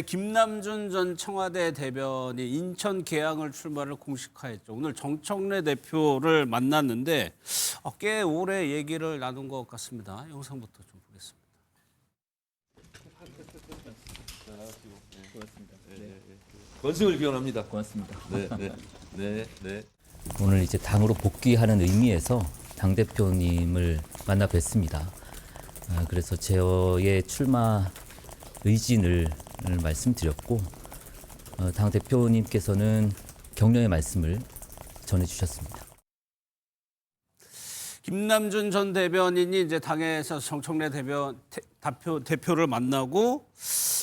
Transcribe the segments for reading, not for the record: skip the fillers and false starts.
김남준 전 청와대 대변이 인천 계양을 출마를 공식화했죠. 오늘 정청래 대표를 만났는데 꽤 오래 얘기를 나눈 것 같습니다. 영상부터 좀 보겠습니다. 건승을 기원합니다. 고맙습니다. 네. 오늘 이제 당으로 복귀하는 의미에서 당 대표님을 만나 뵀습니다. 그래서 저의 출마 의진을 말씀드렸고 당 대표님께서는 격려의 말씀을 전해주셨습니다. 김남준 전 대변인이 이제 당에서 정청래 대표를 만나고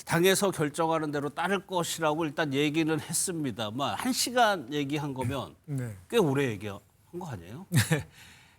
당에서 결정하는 대로 따를 것이라고 일단 얘기는 했습니다만 1시간 얘기한 거면 꽤 오래 얘기한 거 아니에요?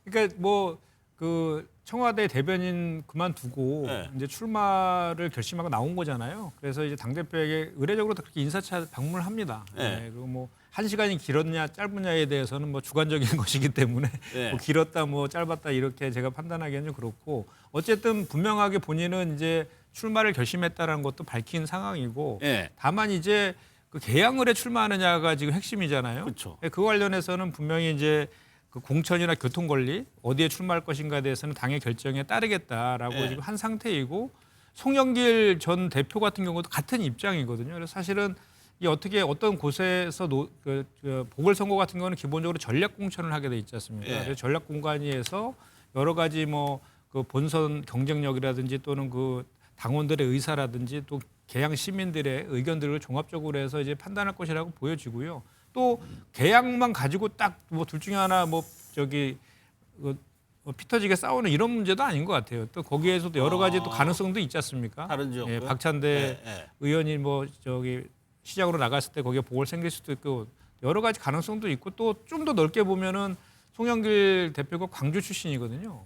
그러니까 뭐 그 청와대 대변인 그만두고 이제 출마를 결심하고 나온 거잖아요. 그래서 이제 당 대표에게 의례적으로 그렇게 인사차 방문을 합니다. 그리고 뭐 1시간이 길었냐 짧으냐에 대해서는 뭐 주관적인 것이기 때문에 뭐 길었다 뭐 짧았다 이렇게 제가 판단하기에는 좀 그렇고 어쨌든 분명하게 본인은 이제 출마를 결심했다라는 것도 밝힌 상황이고 다만 이제 그 계양을에 출마하느냐가 지금 핵심이잖아요. 그렇죠. 그 관련해서는 분명히 이제 그 공천이나 교통 권리 어디에 출마할 것인가에 대해서는 당의 결정에 따르겠다라고 지금 한 상태이고 송영길 전 대표 같은 경우도 같은 입장이거든요. 그래서 사실은 이 어떻게 어떤 곳에서 보궐선거 같은 경우는 기본적으로 전략 공천을 하게 돼 있지 않습니까? 그래서 전략 공간위에서 여러 가지 뭐 그 본선 경쟁력이라든지 또는 그 당원들의 의사라든지 또 계양 시민들의 의견들을 종합적으로 해서 이제 판단할 것이라고 보여지고요. 또 계양만 가지고 딱 뭐 둘 중에 하나 뭐 저기 피터지게 싸우는 이런 문제도 아닌 것 같아요. 또 거기에서도 여러 가지 또 가능성도 있지 않습니까? 다른 지역. 박찬대 의원이 뭐 저기 시장으로 나갔을 때 거기에 보궐 생길 수도 있고 여러 가지 가능성도 있고 또 좀 더 넓게 보면은 송영길 대표가 광주 출신이거든요.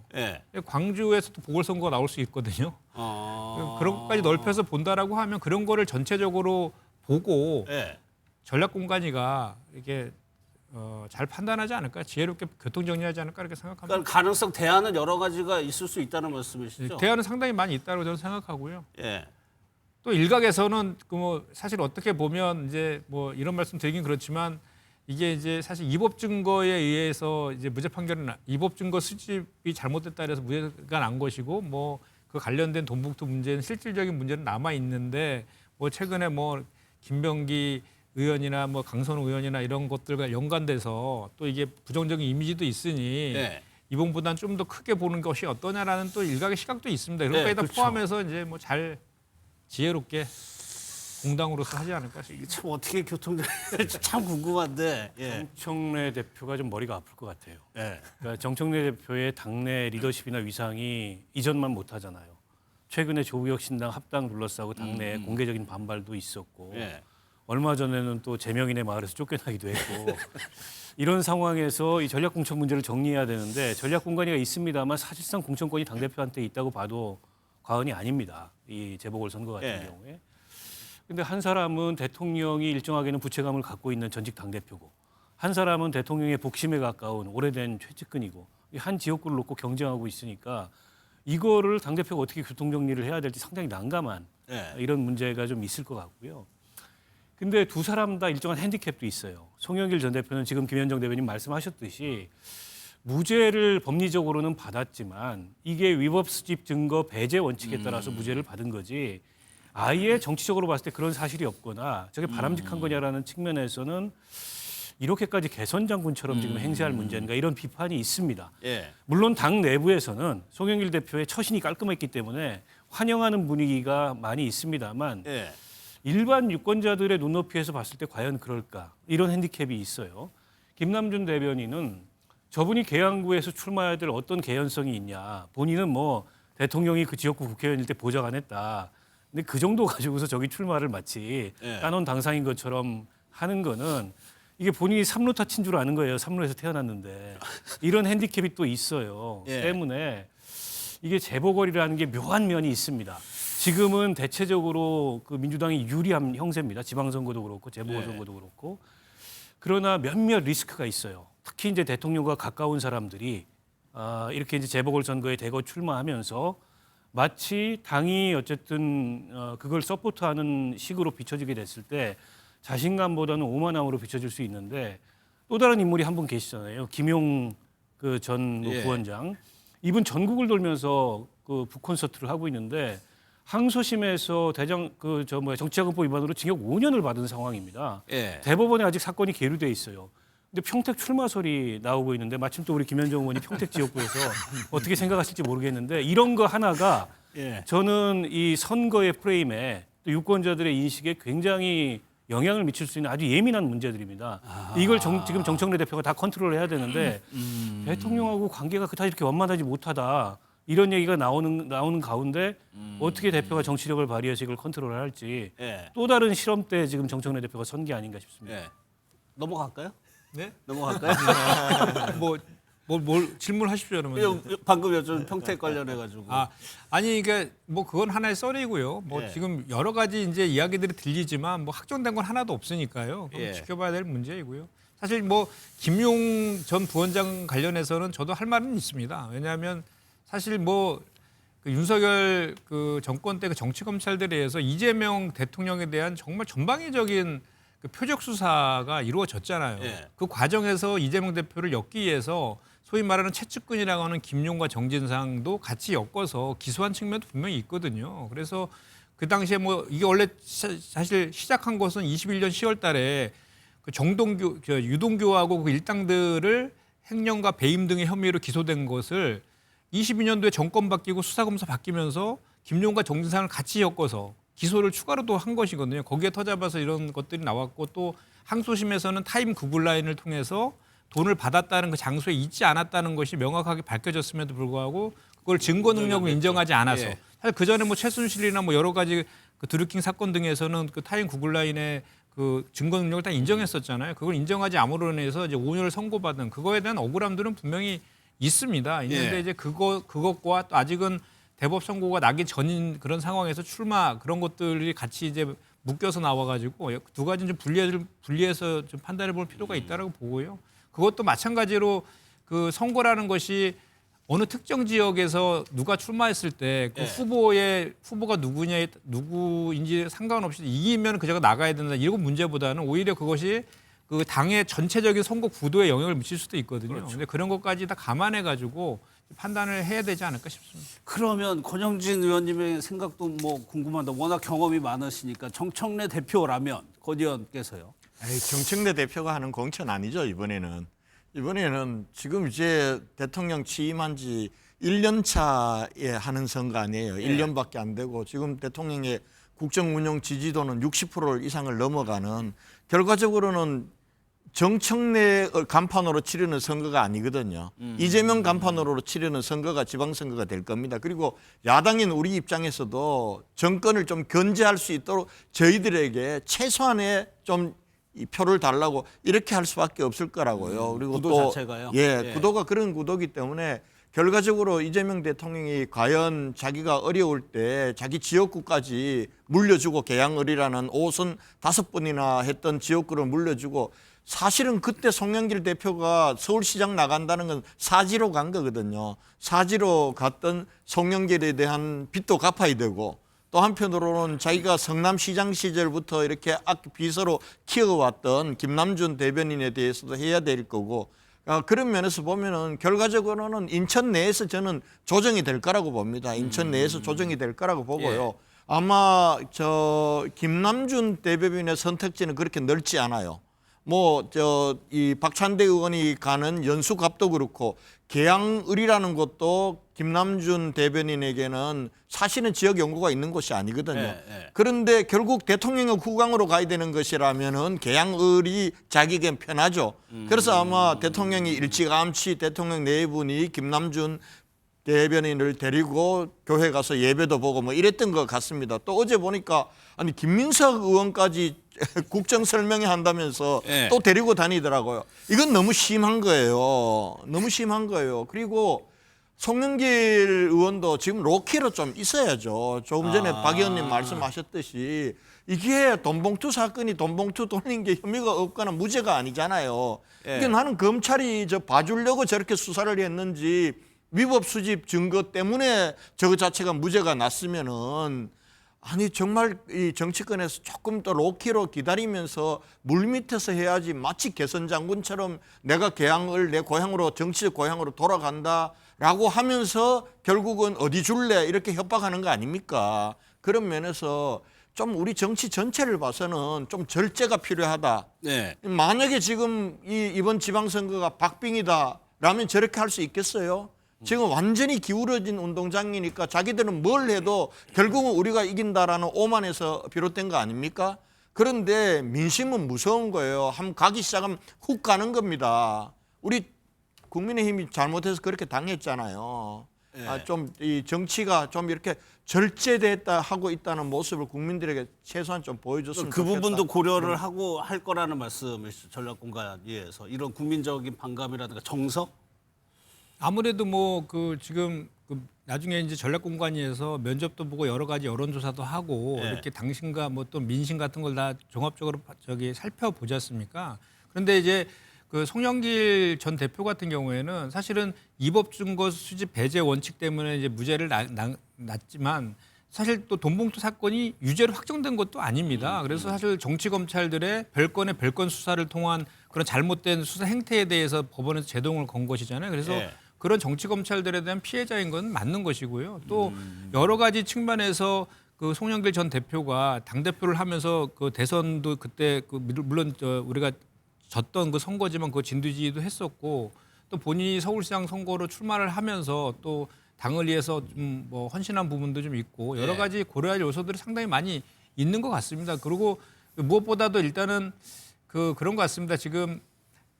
광주에서도 보궐선거가 나올 수 있거든요. 그런 것까지 넓혀서 본다라고 하면 그런 거를 전체적으로 보고 전략 공간위가 이렇게 잘 판단하지 않을까, 지혜롭게 교통 정리하지 않을까 이렇게 생각합니다. 그러니까 가능성 대안은 여러 가지가 있을 수 있다는 말씀이시죠? 대안은 상당히 많이 있다고 저는 생각하고요. 예. 또 일각에서는 그 뭐 사실 어떻게 보면 이제 뭐 이런 말씀 드리긴 그렇지만 이게 이제 사실 이법 증거에 의해서 이제 무죄 판결은 이법 증거 수집이 잘못됐다 그래서 무죄가 난 것이고 뭐 그 관련된 돈봉투 문제는 실질적인 문제는 남아 있는데 뭐 최근에 뭐 김병기 의원이나 뭐 강선우 의원이나 이런 것들과 연관돼서 또 이게 부정적인 이미지도 있으니 이번보다는 좀 더 크게 보는 것이 어떠냐라는 또 일각의 시각도 있습니다. 그런 거에다 그렇죠. 포함해서 이제 뭐 잘 지혜롭게 공당으로서 하지 않을까 싶습니다. 참 어떻게 교통정리할지 참 궁금한데. 정청래 대표가 좀 머리가 아플 것 같아요. 그러니까 정청래 대표의 당내 리더십이나 위상이 이전만 못하잖아요. 최근에 조국혁 신당 합당 둘러싸고 당내에 공개적인 반발도 있었고 얼마 전에는 또 제명인의 마을에서 쫓겨나기도 했고 이런 상황에서 이 전략 공천 문제를 정리해야 되는데 전략 공간위가 있습니다만 사실상 공천권이 당대표한테 있다고 봐도 과언이 아닙니다. 이 재보궐선거 같은 경우에. 근데 한 사람은 대통령이 일정하게는 부채감을 갖고 있는 전직 당대표고 한 사람은 대통령의 복심에 가까운 오래된 최측근이고 한 지역구를 놓고 경쟁하고 있으니까 이거를 당대표가 어떻게 교통정리를 해야 될지 상당히 난감한 이런 문제가 좀 있을 것 같고요. 근데 두 사람 다 일정한 핸디캡도 있어요. 송영길 전 대표는 지금 김현정 대변인 말씀하셨듯이 무죄를 법리적으로는 받았지만 이게 위법 수집 증거 배제 원칙에 따라서 무죄를 받은 거지 아예 정치적으로 봤을 때 그런 사실이 없거나 저게 바람직한 거냐라는 측면에서는 이렇게까지 개선 장군처럼 지금 행세할 문제인가 이런 비판이 있습니다. 물론 당 내부에서는 송영길 대표의 처신이 깔끔했기 때문에 환영하는 분위기가 많이 있습니다만 일반 유권자들의 눈높이에서 봤을 때 과연 그럴까 이런 핸디캡이 있어요. 김남준 대변인은 저분이 계양구에서 출마해야 될 어떤 개연성이 있냐. 본인은 뭐 대통령이 그 지역구 국회의원일 때 보좌 안 했다. 근데 그 정도 가지고서 저기 출마를 마치 따놓은 당상인 것처럼 하는 거는 이게 본인이 삼루타 친 줄 아는 거예요. 삼루에서 태어났는데. 이런 핸디캡이 또 있어요. 때문에 이게 재보궐이라는 게 묘한 면이 있습니다. 지금은 대체적으로 그 민주당이 유리한 형세입니다. 지방선거도 그렇고 재보궐선거도 그렇고. 그러나 몇몇 리스크가 있어요. 특히 이제 대통령과 가까운 사람들이 이렇게 이제 재보궐선거에 대거 출마하면서 마치 당이 어쨌든 그걸 서포트하는 식으로 비춰지게 됐을 때 자신감보다는 오만함으로 비춰질 수 있는데 또 다른 인물이 한 분 계시잖아요. 김용 그 전 예. 부원장. 이분 전국을 돌면서 그 북콘서트를 하고 있는데 항소심에서 정치자금법 위반으로 징역 5년을 받은 상황입니다. 예. 대법원에 아직 사건이 계류돼 있어요. 근데 평택 출마설이 나오고 있는데 마침 또 우리 김현정 의원이 평택 지역구에서 어떻게 생각하실지 모르겠는데 이런 거 하나가 예. 저는 이 선거의 프레임에 또 유권자들의 인식에 굉장히 영향을 미칠 수 있는 아주 예민한 문제들입니다. 이걸 지금 정청래 대표가 다 컨트롤해야 되는데 대통령하고 관계가 다 이렇게 원만하지 못하다. 이런 얘기가 나오는 가운데 어떻게 대표가 정치력을 발휘해서 이걸 컨트롤을 할지 예. 또 다른 실험 때 지금 정청래 대표가 선 게 아닌가 싶습니다. 예. 넘어갈까요? 네? 넘어갈까요? 뭘 질문하십시오, 그러면. 방금 여쭤본 평택 관련해 가지고. 아니 이게 뭐 그건 하나의 썰이고요. 뭐 예. 지금 여러 가지 이제 이야기들이 들리지만 뭐 확정된 건 하나도 없으니까요. 그럼 예. 지켜봐야 될 문제이고요. 사실 뭐 김용 전 부원장 관련해서는 저도 할 말은 있습니다. 왜냐하면 사실 뭐 그 윤석열 그 정권 때 그 정치 검찰들에 의해서 이재명 대통령에 대한 정말 전방위적인 그 표적 수사가 이루어졌잖아요. 예. 그 과정에서 이재명 대표를 엮기 위해서 소위 말하는 최측근이라고 하는 김용과 정진상도 같이 엮어서 기소한 측면도 분명히 있거든요. 그래서 그 당시에 뭐 이게 원래 사실 시작한 것은 21년 10월 달에 그 정동규, 유동규하고 그 일당들을 횡령과 배임 등의 혐의로 기소된 것을 22년도에 정권 바뀌고 수사검사 바뀌면서 김용과 정진상을 같이 엮어서 기소를 추가로 또 한 것이거든요. 거기에 터잡아서 이런 것들이 나왔고 또 항소심에서는 타임 구글 라인을 통해서 돈을 받았다는 그 장소에 있지 않았다는 것이 명확하게 밝혀졌음에도 불구하고 그걸 증거 능력을 인정하지 않아서 예. 사실 그 전에 뭐 최순실이나 뭐 여러 가지 그 드루킹 사건 등에서는 그 타임 구글 라인의 그 증거 능력을 다 인정했었잖아요. 그걸 인정하지 않음으로 인해서 이제 5년을 선고받은 그거에 대한 억울함들은 분명히 있습니다. 있는데 예. 이제 그것과 또 아직은 대법 선고가 나기 전인 그런 상황에서 출마 그런 것들이 같이 이제 묶여서 나와가지고 두 가지는 좀 분리해서 좀 판단해 볼 필요가 있다라고 보고요. 그것도 마찬가지로 그 선거라는 것이 어느 특정 지역에서 누가 출마했을 때 그 예. 후보가 누구인지 상관없이 이기면 그자가 나가야 된다 이런 문제보다는 오히려 그것이 그 당의 전체적인 선거 구도에 영향을 미칠 수도 있거든요. 그렇죠. 근데 그런 것까지 다 감안해 가지고 판단을 해야 되지 않을까 싶습니다. 그러면 권영진 의원님의 생각도 뭐 궁금한데 워낙 경험이 많으시니까 정청래 대표라면 권 의원께서요. 정청래 대표가 하는 공천 아니죠, 이번에는. 이번에는 지금 이제 대통령 취임한 지 1년 차에 하는 선거 아니에요. 1년밖에 안 되고 지금 대통령의 국정 운영 지지도는 60% 이상을 넘어가는 결과적으로는 정청래 간판으로 치르는 선거가 아니거든요. 이재명 간판으로 치르는 선거가 지방선거가 될 겁니다. 그리고 야당인 우리 입장에서도 정권을 좀 견제할 수 있도록 저희들에게 최소한의 좀 이 표를 달라고 이렇게 할 수밖에 없을 거라고요. 그리고 구도 또 자체가요? 예, 예. 구도가 그런 구도기 때문에 결과적으로 이재명 대통령이 과연 자기가 어려울 때 자기 지역구까지 물려주고 계양을이라는 5선 5번이나 했던 지역구를 물려주고 사실은 그때 송영길 대표가 서울시장 나간다는 건 사지로 간 거거든요. 사지로 갔던 송영길에 대한 빚도 갚아야 되고 또 한편으로는 자기가 성남시장 시절부터 이렇게 비서로 키워왔던 김남준 대변인에 대해서도 해야 될 거고 그런 면에서 보면은 결과적으로는 인천 내에서 저는 조정이 될 거라고 봅니다. 인천 내에서 조정이 될 거라고 보고요. 아마 김남준 대변인의 선택지는 그렇게 넓지 않아요. 이 박찬대 의원이 가는 연수갑도 그렇고 계양을이라는 곳도 김남준 대변인에게는 사실은 지역 연구가 있는 곳이 아니거든요. 그런데 결국 대통령의 후광으로 가야 되는 것이라면은 계양을이 자기에겐 편하죠. 그래서 아마 대통령이 일찌감치 대통령 네 분이 김남준 대변인을 데리고 교회 가서 예배도 보고 뭐 이랬던 것 같습니다. 또 어제 보니까 아니 김민석 의원까지 국정 설명회 한다면서 예. 또 데리고 다니더라고요. 이건 너무 심한 거예요. 너무 심한 거예요. 그리고 송영길 의원도 지금 로키로 좀 있어야죠. 조금 전에 박 의원님 말씀하셨듯이 이게 돈봉투 사건이 돈봉투 돌린 게 혐의가 없거나 무죄가 아니잖아요. 예. 이게 나는 검찰이 봐주려고 저렇게 수사를 했는지 위법 수집 증거 때문에 저거 자체가 무죄가 났으면은 아니 정말 이 정치권에서 조금 더 로키로 기다리면서 물밑에서 해야지 마치 개선 장군처럼 내가 개항을 내 고향으로 정치적 고향으로 돌아간다라고 하면서 결국은 어디 줄래 이렇게 협박하는 거 아닙니까? 그런 면에서 좀 우리 정치 전체를 봐서는 좀 절제가 필요하다. 네. 만약에 지금 이번 지방선거가 박빙이다라면 저렇게 할 수 있겠어요? 지금 완전히 기울어진 운동장이니까 자기들은 뭘 해도 결국은 우리가 이긴다라는 오만에서 비롯된 거 아닙니까? 그런데 민심은 무서운 거예요. 한번 가기 시작하면 훅 가는 겁니다. 우리 국민의힘이 잘못해서 그렇게 당했잖아요. 네. 좀 이 정치가 좀 이렇게 절제됐다 하고 있다는 모습을 국민들에게 최소한 좀 보여줬으면 그 좋겠다. 부분도 고려를 하고 할 거라는 말씀이시죠. 전략공간위에서 이런 국민적인 반감이라든가 정서? 아무래도 뭐 그 지금 그 나중에 이제 전략공관위에서 면접도 보고 여러 가지 여론조사도 하고 네. 이렇게 당신과 뭐 또 민심 같은 걸 다 종합적으로 저기 살펴보지 않습니까? 그런데 이제 그 송영길 전 대표 같은 경우에는 사실은 위법 증거 수집 배제 원칙 때문에 이제 무죄를 났지만 사실 또 돈봉투 사건이 유죄로 확정된 것도 아닙니다. 그래서 사실 정치 검찰들의 별건의 별건 수사를 통한 그런 잘못된 수사 행태에 대해서 법원에서 제동을 건 것이잖아요. 그래서 네. 그런 정치 검찰들에 대한 피해자인 건 맞는 것이고요. 또 여러 가지 측면에서 그 송영길 전 대표가 당 대표를 하면서 그 대선도 그때 그 물론 우리가 졌던 그 선거지만 그 진두지휘도 했었고 또 본인이 서울시장 선거로 출마를 하면서 또 당을 위해서 좀 뭐 헌신한 부분도 좀 있고 여러 가지 고려할 요소들이 상당히 많이 있는 것 같습니다. 그리고 무엇보다도 일단은 그런 것 같습니다. 지금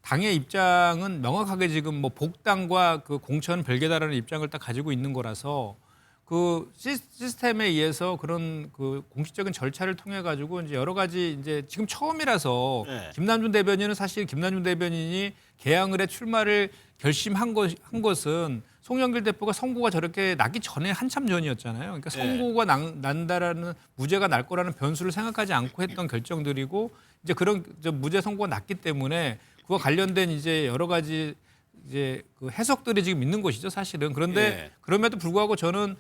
당의 입장은 명확하게 지금 뭐 복당과 그 공천 별개다라는 입장을 딱 가지고 있는 거라서 그 시스템에 의해서 그런 그 공식적인 절차를 통해 가지고 이제 여러 가지 이제 지금 처음이라서 네. 김남준 대변인은 사실 김남준 대변인이 개항을 해 출마를 결심한 것은 송영길 대표가 선고가 저렇게 나기 전에 한참 전이었잖아요. 그러니까 선고가 난다라는 무죄가 날 거라는 변수를 생각하지 않고 했던 결정들이고 이제 그런 무죄 선고가 났기 때문에 그와 관련된 이제 여러 가지 이제 그 해석들이 지금 있는 것이죠, 사실은. 그런데 예. 그럼에도 불구하고 저는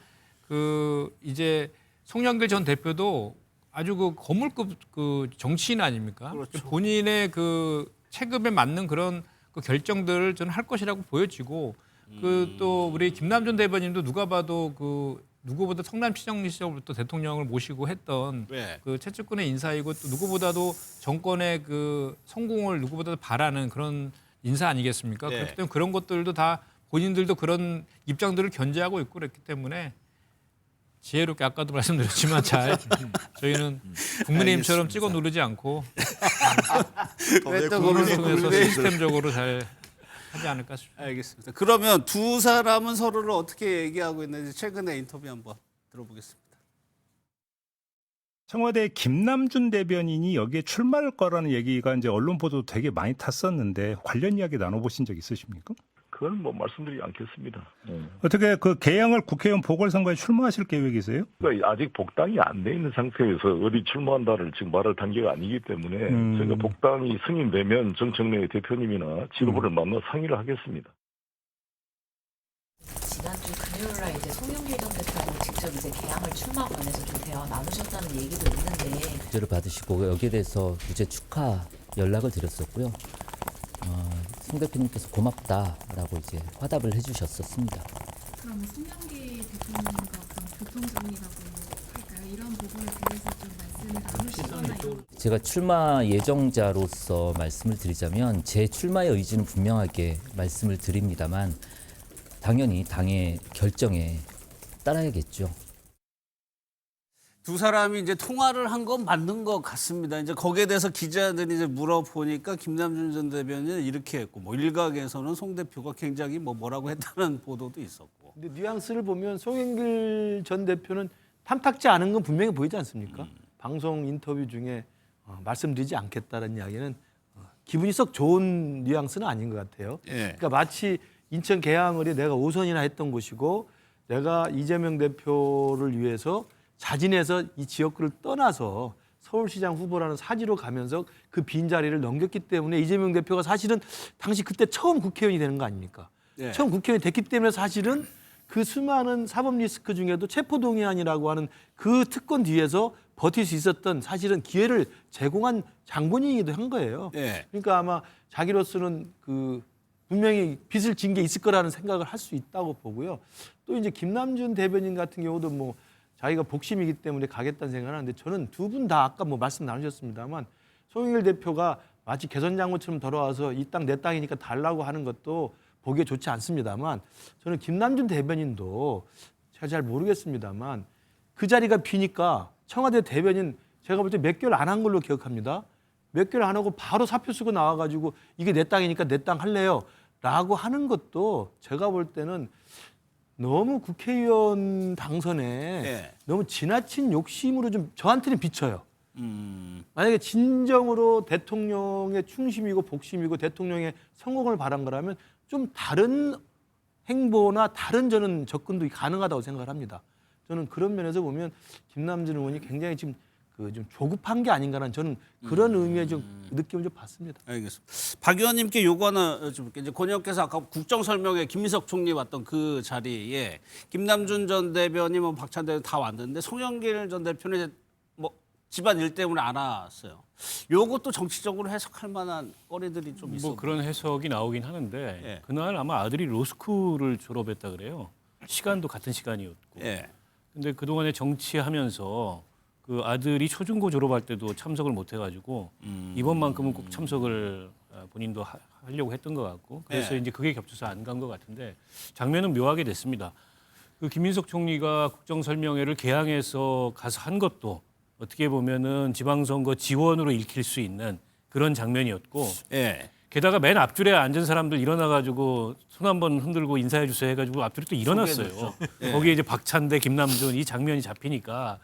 그 이제 송영길 전 대표도 아주 그 거물급 그 정치인 아닙니까? 그렇죠. 본인의 그 체급에 맞는 그런 그 결정들을 저는 할 것이라고 보여지고 그 또 우리 김남준 대변인도 누가 봐도 그 누구보다 성남시장 시절부터 대통령을 모시고 했던 네. 그 채찍권의 인사이고 또 누구보다도 정권의 그 성공을 누구보다도 바라는 그런 인사 아니겠습니까? 네. 그렇기 때문에 그런 것들도 다 본인들도 그런 입장들을 견제하고 있고 그랬기 때문에 지혜롭게 아까도 말씀드렸지만 잘 저희는 국민의힘처럼 알겠습니다. 찍어 누르지 않고 왜 또 그걸 그걸 통해서 국민의힘- 시스템적으로 잘 하지 않을까 싶습니다. 알겠습니다. 그러면 두 사람은 서로를 어떻게 얘기하고 있는지 최근에 인터뷰 한번 들어보겠습니다. 청와대 김남준 대변인이 여기에 출마할 거라는 얘기가 이제 언론 보도 되게 많이 탔었는데 관련 이야기 나눠보신 적 있으십니까? 그건 뭐 말씀드리지 않겠습니다. 어떻게 그 개항을 국회의원 보궐선거에 출마하실 계획이세요? 그러니까 아직 복당이 안 돼 있는 상태에서 어디 출마한다를 지금 말할 단계가 아니기 때문에 저희가 복당이 승인되면 정청래 대표님이나 지도부를 만나 상의를 하겠습니다. 지난주 금요일 날 이제 송영길 전 대표하고 직접 이제 개항을 출마 관해서 좀 대화 나누셨다는 얘기도 있는데 무죄를 받으시고 여기에 대해서 무죄 축하 연락을 드렸었고요. 송 대표님께서 고맙다라고 이제 화답을 해주셨었습니다. 그러면 송영길 대통령과 그런 교통정리라고 할까요? 이런 부분에 대해서 좀 말씀을 나누시거나 이런 제가 출마 예정자로서 말씀을 드리자면 제 출마의 의지는 분명하게 말씀을 드립니다만 당연히 당의 결정에 따라야겠죠. 두 사람이 이제 통화를 한 건 맞는 것 같습니다. 이제 거기에 대해서 기자들이 이제 물어보니까 김남준 전 대변인은 이렇게 했고, 뭐 일각에서는 송 대표가 굉장히 뭐라고 했다는 보도도 있었고. 근데 뉘앙스를 보면 송영길 전 대표는 탐탁지 않은 건 분명히 보이지 않습니까? 방송 인터뷰 중에 말씀드리지 않겠다는 이야기는 기분이 썩 좋은 뉘앙스는 아닌 것 같아요. 예. 그러니까 마치 인천 계양을이 내가 5선이나 했던 곳이고 내가 이재명 대표를 위해서 자진해서 이 지역구를 떠나서 서울시장 후보라는 사지로 가면서 그 빈자리를 넘겼기 때문에 이재명 대표가 사실은 당시 그때 처음 국회의원이 되는 거 아닙니까? 네. 처음 국회의원이 됐기 때문에 사실은 그 수많은 사법 리스크 중에도 체포동의안이라고 하는 그 특권 뒤에서 버틸 수 있었던 사실은 기회를 제공한 장본인이기도 한 거예요. 네. 그러니까 아마 자기로서는 그 분명히 빚을 진 게 있을 거라는 생각을 할 수 있다고 보고요. 또 이제 김남준 대변인 같은 경우도 뭐 자기가 복심이기 때문에 가겠다는 생각을 하는데 저는 두 분 다 아까 뭐 말씀 나누셨습니다만 송영길 대표가 마치 개선장군처럼 돌아와서 이 땅 내 땅이니까 달라고 하는 것도 보기에 좋지 않습니다만 저는 김남준 대변인도 제가 잘 모르겠습니다만 그 자리가 비니까 청와대 대변인 제가 볼 때 몇 개월 안 한 걸로 기억합니다. 몇 개월 안 하고 바로 사표 쓰고 나와가지고 이게 내 땅이니까 내 땅 할래요 라고 하는 것도 제가 볼 때는 너무 국회의원 당선에 네. 너무 지나친 욕심으로 좀 저한테는 비쳐요. 만약에 진정으로 대통령의 충심이고 복심이고 대통령의 성공을 바란 거라면 좀 다른 행보나 다른 저는 접근도 가능하다고 생각을 합니다. 저는 그런 면에서 보면 김남준 의원이 굉장히 지금 그 좀 조급한 게 아닌가라는 저는 그런 의미의 좀 느낌을 좀 받습니다. 알겠습니다. 박 의원님께 요거 하나 여쭤볼게요. 이제 권 의원께서 아까 국정 설명회 김민석 총리 왔던 그 자리에 김남준 전 대변인, 뭐 박찬 대변인 다 왔는데 송영길 전 대표는 이제 뭐 집안 일 때문에 안 왔어요. 요것도 정치적으로 해석할 만한 거리들이 좀 있어. 뭐 그런 해석이 나오긴 하는데 예. 그날 아마 아들이 로스쿨을 졸업했다 그래요. 시간도 같은 시간이었고. 예. 근데 그동안에 정치하면서 그 아들이 초중고 졸업할 때도 참석을 못 해가지고 이번만큼은 꼭 참석을 본인도 하려고 했던 것 같고 그래서 네. 이제 그게 겹쳐서 안 간 것 같은데 장면은 묘하게 됐습니다. 그 김민석 총리가 국정설명회를 개항해서 가서 한 것도 어떻게 보면은 지방선거 지원으로 읽힐 수 있는 그런 장면이었고 예. 게다가 맨 앞줄에 앉은 사람들 일어나가지고 손 한번 흔들고 인사해 주세요 해가지고 앞줄에 또 일어났어요. 예. 거기에 이제 박찬대, 김남준 이 장면이 잡히니까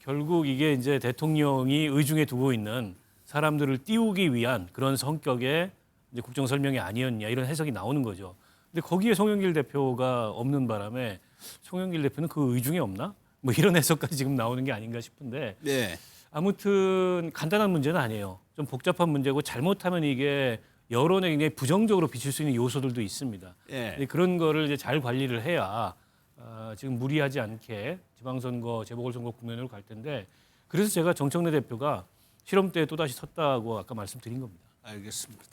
결국 이게 이제 대통령이 의중에 두고 있는 사람들을 띄우기 위한 그런 성격의 이제 국정 설명이 아니었냐 이런 해석이 나오는 거죠. 근데 거기에 송영길 대표가 없는 바람에 송영길 대표는 그 의중에 없나? 뭐 이런 해석까지 지금 나오는 게 아닌가 싶은데 네. 아무튼 간단한 문제는 아니에요. 좀 복잡한 문제고 잘못하면 이게 여론에 굉장히 부정적으로 비칠 수 있는 요소들도 있습니다. 예. 근데 그런 거를 이제 잘 관리를 해야 지금 무리하지 않게 지방선거, 재보궐선거 국면으로 갈 텐데 그래서 제가 정청래 대표가 실험대에 또다시 섰다고 아까 말씀드린 겁니다. 알겠습니다.